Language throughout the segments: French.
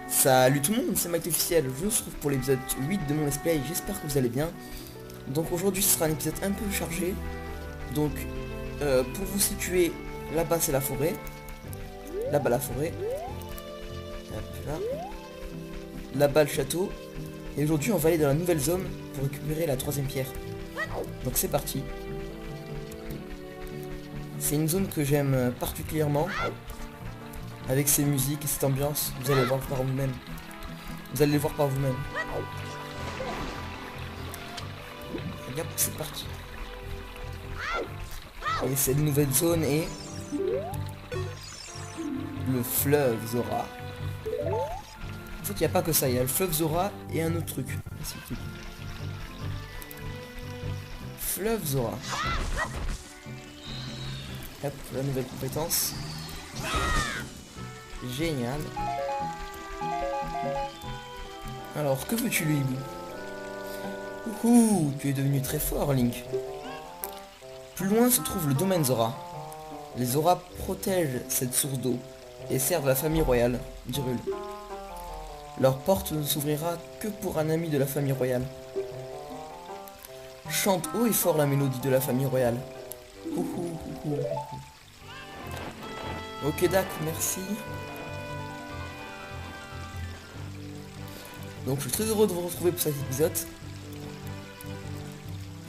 Salut tout le monde, c'est Mike officiel, je vous retrouve pour l'épisode 8 de mon let's play, j'espère que vous allez bien. Donc aujourd'hui ce sera un épisode un peu chargé. Donc pour vous situer, là-bas c'est la forêt. Là-bas la forêt. Hop là. Là-bas le château. Et aujourd'hui on va aller dans la nouvelle zone pour récupérer la troisième pierre. Donc c'est parti. C'est une zone que j'aime particulièrement. Avec ces musiques et cette ambiance, vous allez voir par vous-même. Vous allez les voir par vous-même. Regarde, c'est parti. Et cette nouvelle zone est le fleuve Zora. En fait, il n'y a pas que ça, il y a le fleuve Zora et un autre truc. Fleuve Zora. Hop, la nouvelle compétence. Génial. Alors, que veux-tu, le hibou? Ouhou, tu es devenu très fort, Link. Plus loin se trouve le domaine Zora. Les Zora protègent cette source d'eau et servent la famille royale d'Hyrule. Leur porte ne s'ouvrira que pour un ami de la famille royale. Chante haut et fort la mélodie de la famille royale. Ouhou, ouhou. Ok, Dak, merci. Donc je suis très heureux de vous retrouver pour cet épisode.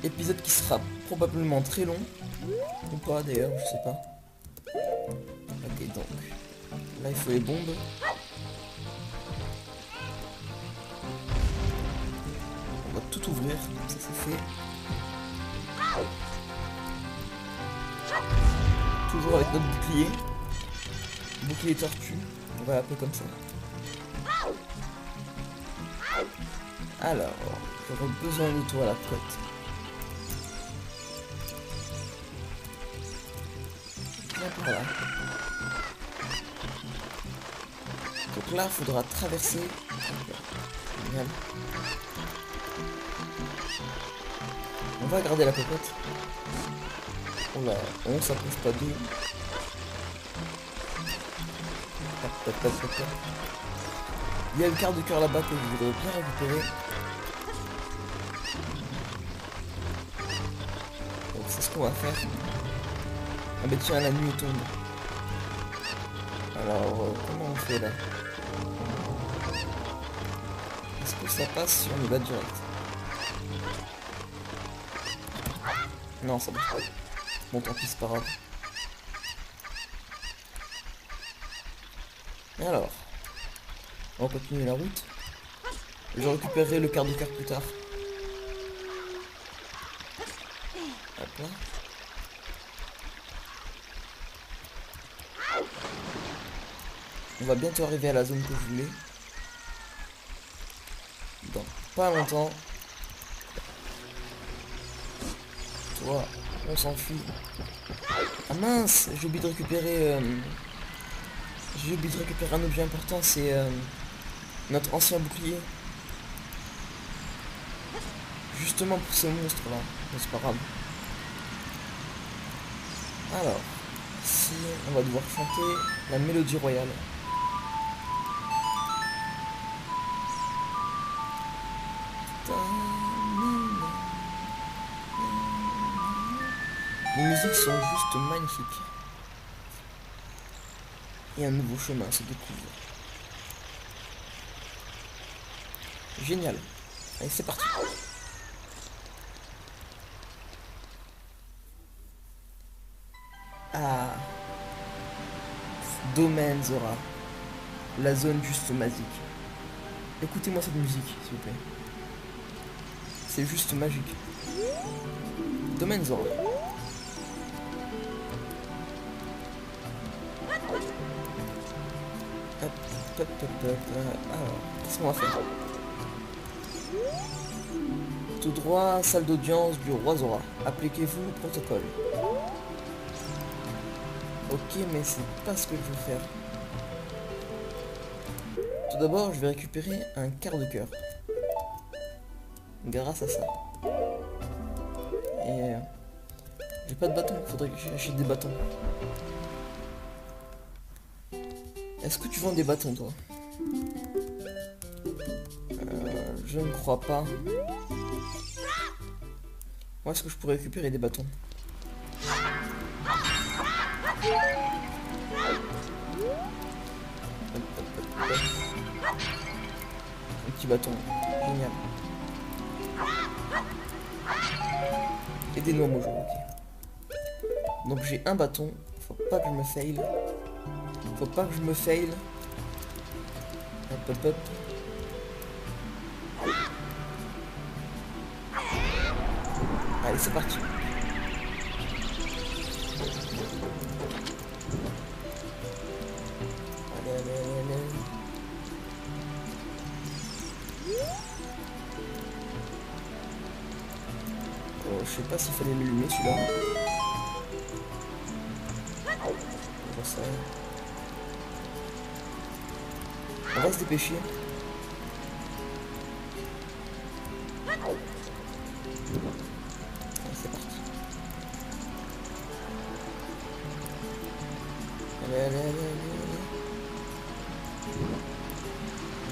Épisode qui sera probablement très long. Ou pas d'ailleurs, je sais pas. Ok, donc. Là il faut les bombes. On va tout ouvrir, ça c'est fait. Toujours avec notre bouclier. Bouclier tortue, on va l'appeler comme ça. Alors, j'aurais besoin de toi à la côte. Viens par là. Donc là, il faudra traverser. Génial. On va garder la cocotte. Oh là, on s'approche pas d'eux. Il y a le quart de cœur là-bas que je voudrais bien récupérer. Donc c'est ce qu'on va faire. Ah bah tiens, la nuit tombe. Alors comment on fait là? Est-ce que ça passe si on y va direct? Non, ça passe pas. Bon, tant pis, c'est pas grave. Et alors, on va continuer la route. Je récupérerai le quart de cœur plus tard. Hop là. On va bientôt arriver à la zone que je voulais. Dans pas longtemps. Toi, on s'enfuit. Ah mince, j'ai oublié de récupérer... J'ai oublié de récupérer un objet important, c'est notre ancien bouclier. Justement pour ce monstre là, mais c'est pas grave. Alors, ici on va devoir chanter la mélodie royale. Les musiques sont juste magnifiques. Et un nouveau chemin se découvre. Génial. Allez, c'est parti. Ah. Domaine Zora. La zone juste magique. Écoutez-moi cette musique, s'il vous plaît. C'est juste magique. Domaine Zora. Hop, hop, hop, hop. Alors, qu'est-ce qu'on va faire? Tout droit, salle d'audience du roi Zora. Appliquez-vous le protocole. Ok, mais c'est pas ce que je veux faire. Tout d'abord, je vais récupérer un quart de cœur. Grâce à ça. Et... j'ai pas de bâton, faudrait que j'achète des bâtons. Est-ce que tu vends des bâtons, toi? Je ne crois pas. Où est-ce que je pourrais récupérer des bâtons? Un petit bâton. Génial. Et des noix mojo, ok. Donc j'ai un bâton. Faut pas que je me fail. Faut pas que je me fail. Hop hop hop. Allez, c'est parti. Allez, allez, allez, allez. Oh, je sais pas s'il fallait l'allumer celui-là. On voit ça. On va se dépêcher. C'est parti. Allez, allez, allez, allez.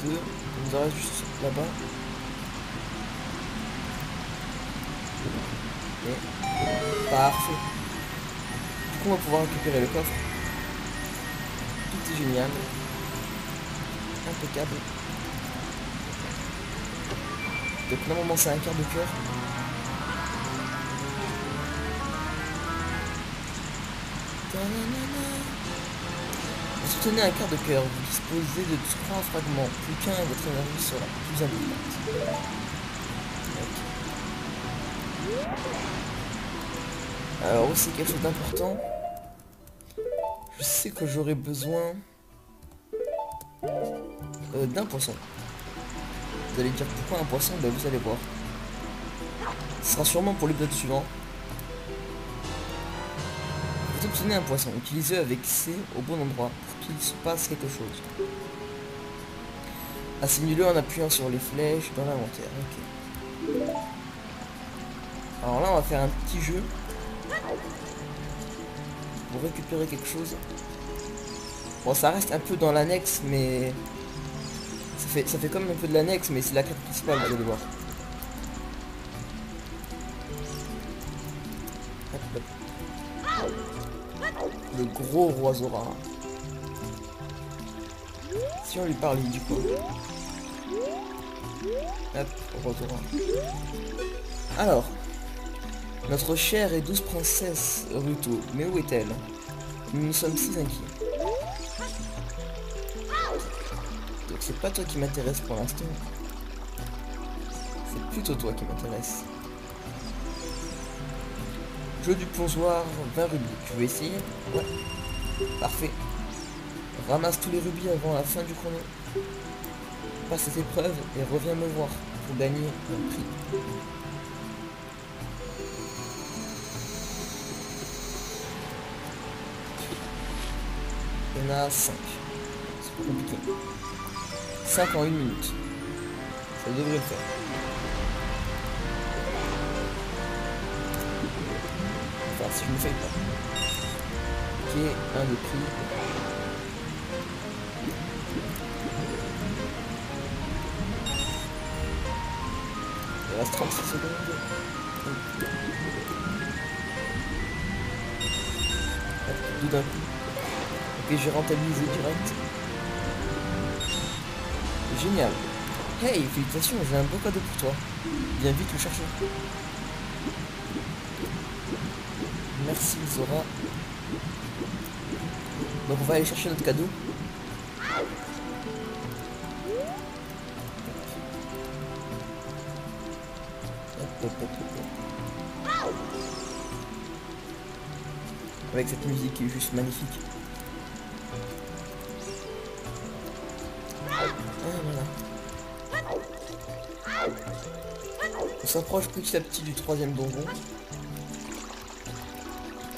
Deux. Il nous en reste juste là-bas. Et parfait. Du coup, on va pouvoir récupérer le coffre. Tout est génial. Impeccable. Donc normalement c'est un quart de cœur. Soutenez un quart de cœur, vous disposez de 3 fragments, plus qu'un et votre énergie sera plus importante. Okay. Alors aussi quelque chose d'important. Je sais que j'aurai besoin d'un poisson. Vous allez dire pourquoi un poisson? Ben vous allez voir. Ce sera sûrement pour l'épisode suivant. Vous obtenez un poisson, utilisez avec C au bon endroit pour qu'il se passe quelque chose. Assimilez-le en appuyant sur les flèches dans l'inventaire. Ok. Alors là on va faire un petit jeu pour récupérer quelque chose. Bon, ça reste un peu dans l'annexe, mais ça fait comme un peu de l'annexe, mais c'est la carte principale, vous allez voir. Hop, hop. Le gros roi Zora. Si on lui parle, il dit quoi? Hop, roi Zora. Alors, notre chère et douce princesse Ruto, mais où est-elle? Nous nous sommes si inquiets. Donc c'est pas toi qui m'intéresse pour l'instant. C'est plutôt toi qui m'intéresse. Jeu du plongeoir, 20 rubis. Tu veux essayer? Ouais. Parfait. Ramasse tous les rubis avant la fin du chrono. Passe cette épreuve et reviens me voir pour gagner un prix. Il y en a 5. C'est pas compliqué. 5 en 1 minute. Ça devrait le faire. Enfin, si je me fais pas. Ok, un de prix. Il reste 36 secondes. Hop, tout d'un coup. Ok, j'ai rentabilisé direct. Génial. Hey, félicitations, j'ai un beau cadeau pour toi. Viens vite le chercher. Merci Zora. Donc on va aller chercher notre cadeau. Hop, hop, hop, hop. Avec cette musique qui est juste magnifique. Ah, voilà. On s'approche petit à petit du 3e donjon.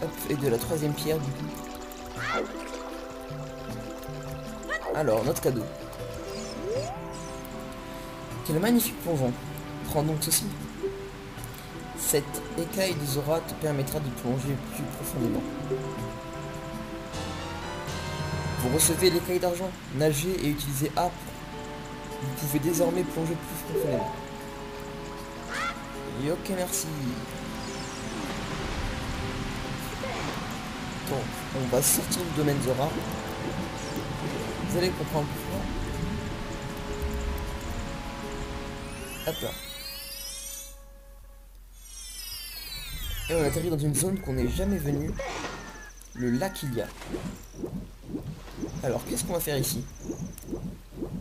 Hop, et de la 3e pierre du coup. Alors, notre cadeau. Quel magnifique plongeon. Prends donc ceci. Cette écaille de Zora te permettra de plonger plus profondément. Vous recevez l'écaille d'argent. Nagez et utilisez A Vous pouvez désormais plonger plus profondément. Et ok, merci. Donc, on va sortir du domaine Zora. Vous allez comprendre pourquoi. Hop là. Et on atterrit dans une zone qu'on n'est jamais venu. Le lac Ilia. Alors, qu'est-ce qu'on va faire ici?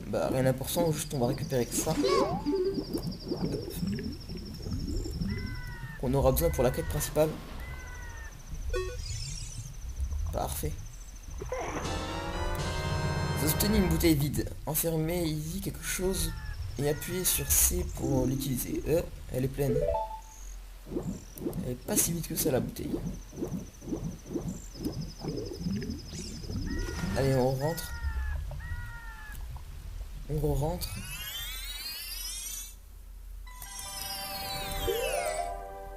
Bah, rien d'important, juste on va récupérer que ça. Hop. On aura besoin pour la quête principale. Parfait. Vous obtenez une bouteille vide. Enfermez ici quelque chose et appuyez sur C pour l'utiliser. Elle est pleine. Elle est pas si vite que ça la bouteille. Allez, on rentre. On rentre.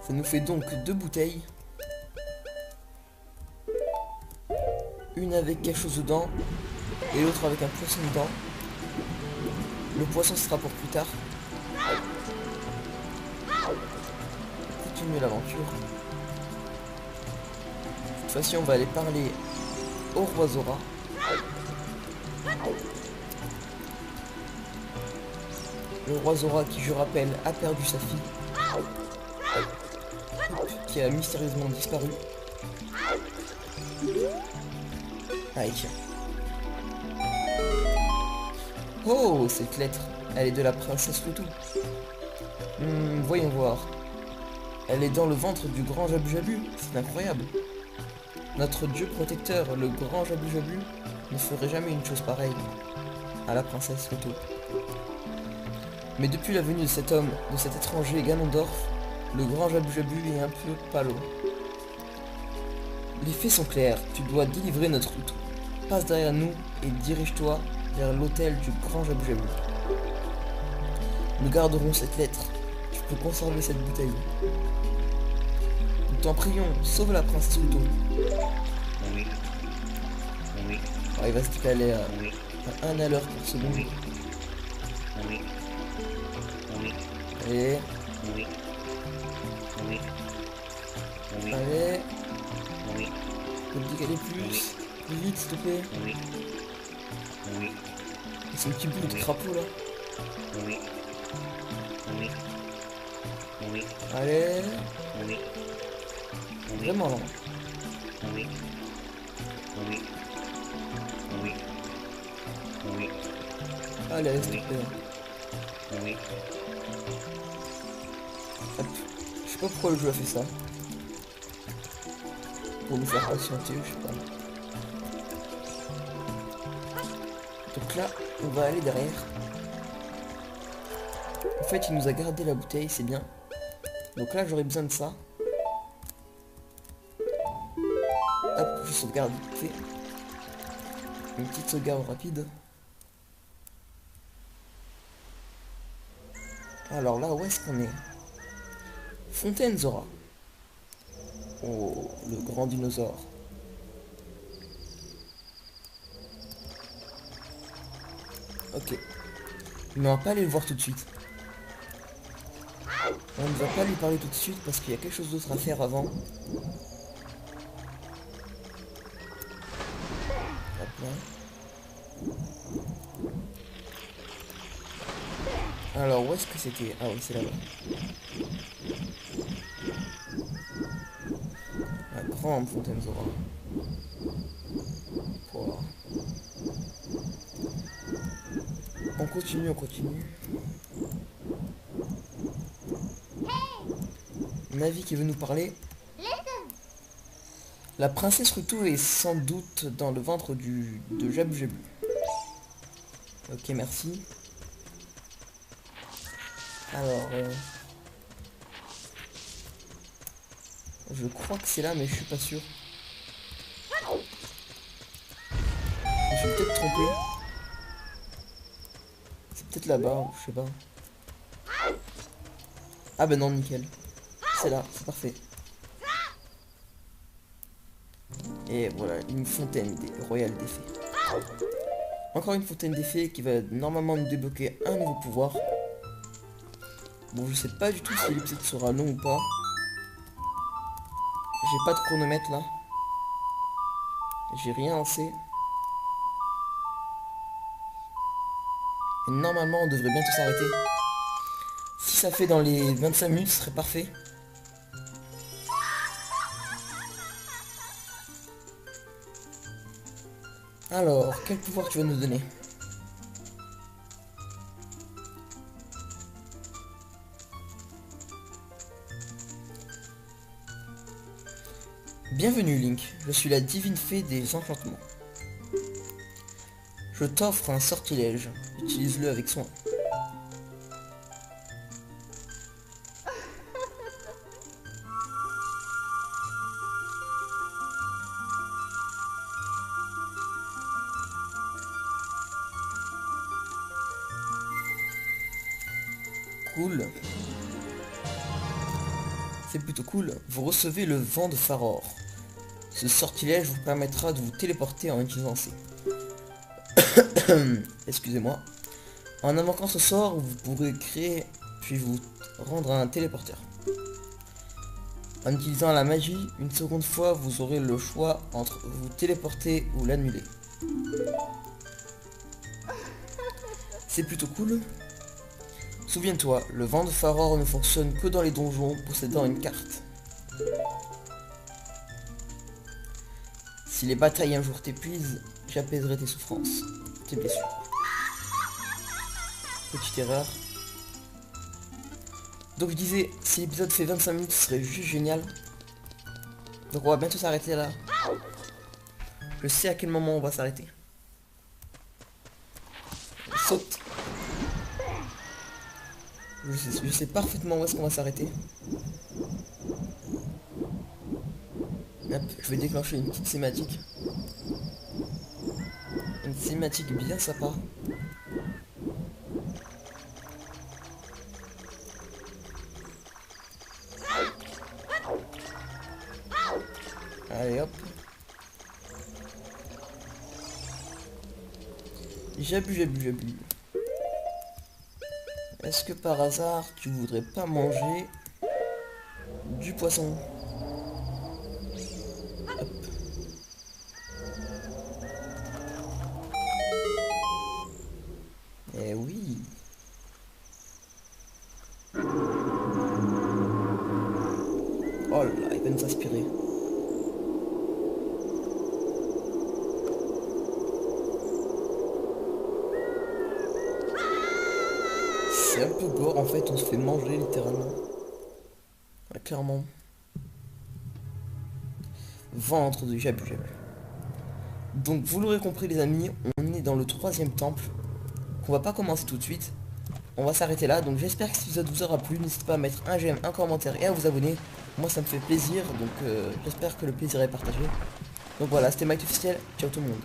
Ça nous fait donc 2 bouteilles. Une avec quelque chose dedans et l'autre avec un poisson dedans. Le poisson sera pour plus tard. Continuer l'aventure. Cette fois-ci on va aller parler au roi Zora. Le roi Zora qui, je rappelle, a perdu sa fille. Qui a mystérieusement disparu. Allez, tiens. Oh, cette lettre. Elle est de la princesse Loutou. Voyons voir. Elle est dans le ventre du grand Jabu Jabu. C'est incroyable. Notre dieu protecteur, le grand Jabu Jabu, ne ferait jamais une chose pareille à la princesse Loutou. Mais depuis la venue de cet homme, de cet étranger Ganondorf, le grand Jabu Jabu est un peu palo. Les faits sont clairs, tu dois délivrer notre Loutou. Passe derrière nous et dirige-toi vers l'hôtel du grand Jabu Jabu. Nous garderons cette lettre. Tu peux conserver cette bouteille. Nous t'en prions, sauve la princesse Loutou. Oui. Oui. Oh, il va se caler à 1 à l'heure par seconde. Oui. Oui. Oui. Allez, Oui. Oui. Oui. allez. Oui. Je te dis qu'elle est plus. Plus vite, s'il te plaît. Oui. Oui. Et son petit bout de crapaud là. Oui. Oui. Oui. Allez. Oui. Vraiment lent. Oui. Oui. Oui. Oui. Allez, s'il te plaît. Oui. Hop. Je sais pas pourquoi le jeu a fait ça. Pour nous faire patienter, je sais pas. Donc là, on va aller derrière. En fait, il nous a gardé la bouteille, c'est bien. Donc là, j'aurais besoin de ça. Hop, je sauvegarde vite fait. Une petite sauvegarde rapide. Alors là, où est-ce qu'on est? Fontaine Zora. Oh, le grand dinosaure. Ok. Mais on va pas aller le voir tout de suite. On ne va pas lui parler tout de suite parce qu'il y a quelque chose d'autre à faire avant. Hop là. Alors, où est-ce que c'était? Ah oui, c'est là-bas. La grande fontaine Zora. Voilà. On continue, on continue. Navi qui veut nous parler. La princesse Loutou est sans doute dans le ventre de Jabu Jabu. Ok, merci. Alors, je crois que c'est là, mais je suis pas sûr. Je suis peut-être trompé. C'est peut-être là-bas, je sais pas. Ah ben non, nickel. C'est là, c'est parfait. Et voilà, une fontaine royale des fées. Encore une fontaine d'effets qui va normalement nous débloquer un nouveau pouvoir. Bon, je sais pas du tout si l'épisode sera long ou pas. J'ai pas de chronomètre là. J'ai rien lancé. Et normalement on devrait bientôt s'arrêter. Si ça fait dans les 25 minutes, ce serait parfait. Alors, quel pouvoir tu vas nous donner? Bienvenue Link, je suis la divine fée des enchantements. Je t'offre un sortilège, utilise-le avec soin. Cool. C'est plutôt cool. Vous recevez le vent de Faror. Ce sortilège vous permettra de vous téléporter en utilisant C. Excusez-moi. En invoquant ce sort, vous pourrez créer puis vous rendre un téléporteur. En utilisant la magie, une seconde fois, vous aurez le choix entre vous téléporter ou l'annuler. C'est plutôt cool. Souviens-toi, le vent de Faror ne fonctionne que dans les donjons possédant une carte. Si les batailles un jour t'épuisent, j'apaiserai tes souffrances, tes blessures. Petite erreur. Donc je disais, si l'épisode fait 25 minutes, ce serait juste génial. Donc on va bientôt s'arrêter là. Je sais à quel moment on va s'arrêter. Saute. Je sais parfaitement où est-ce qu'on va s'arrêter. Hop, je vais déclencher une petite cinématique. Une cinématique bien sympa. Allez hop. J'abuse. Est-ce que par hasard tu voudrais pas manger du poisson? Hop. Eh oui. Oh là, il va nous inspirer. C'est un peu gore en fait, on se fait manger littéralement. Ouais, clairement. Ventre de Jabu. Donc vous l'aurez compris les amis, on est dans le 3e temple. On va pas commencer tout de suite. On va s'arrêter là. Donc j'espère que cet épisode vous aura plu. N'hésitez pas à mettre un j'aime, un commentaire et à vous abonner. Moi ça me fait plaisir. Donc j'espère que le plaisir est partagé. Donc voilà, c'était Mike officiel. Ciao tout le monde.